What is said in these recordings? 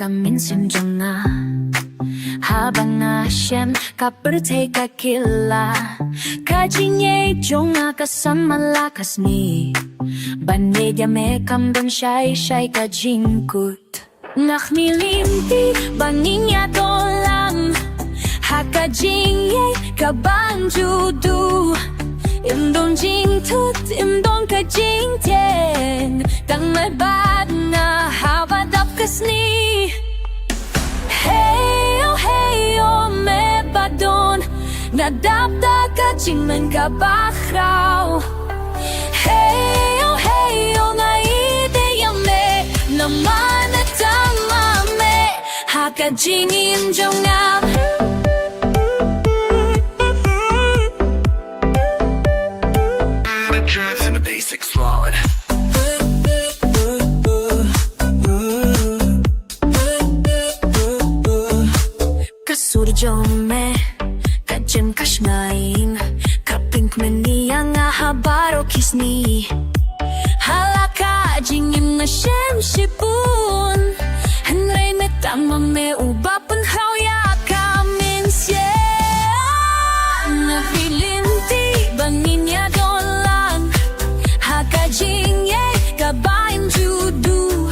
minsan dyan nga habang nasyan kaperte kakila kajinye jonga kasan malakas ni banedya me kambon shy kajingkut nakmilimpi banginya tolam hakajinye kabanjudu imdon jingtut imdon kajingtian tang may bad na habadap kasni heyo me badon nadapta kajingman kabakraw heyo nga ideya me naman at tama me hakajingin jongam And the basics flawed. Kasurjo me kajim kashnain kapink menia nga habaro kisni halaka jingim na shem shipun hanray me tama me ubapun hawya kamin siya na filimti banginya dolan hakajingye kabayin judu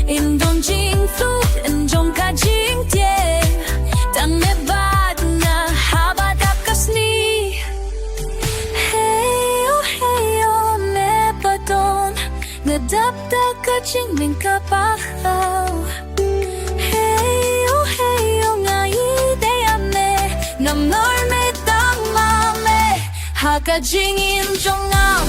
indon jing flu indon kajing tie tang me bad na habadap kasni heyo me badon nadapta kajing min kapahaw heyo nga ideya me namnor me tama me hakajingin jongaw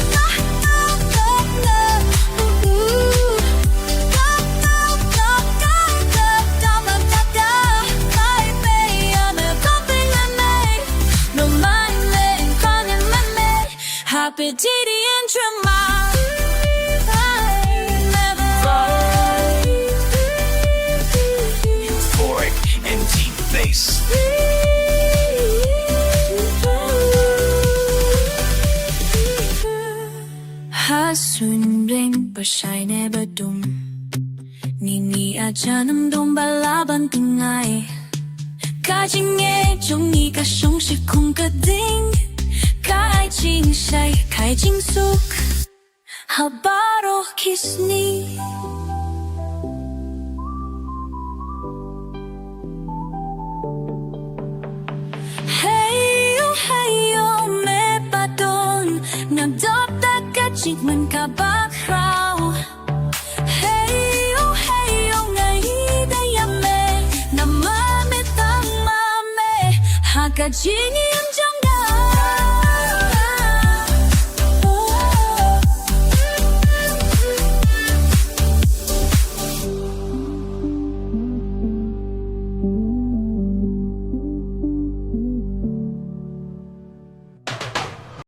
Happy Diddy and Drama. Euphoric and deep bass. Hasun ring pasay never dum Nini ajanam dum balaban tungay Kajingye jongi ka shong shi kung ka ding Kai jing shai kai jing suk habaro kisni heyo me badon nadapta kajing man kabakraw heyo nga ideya me namamit ang mame hakajingin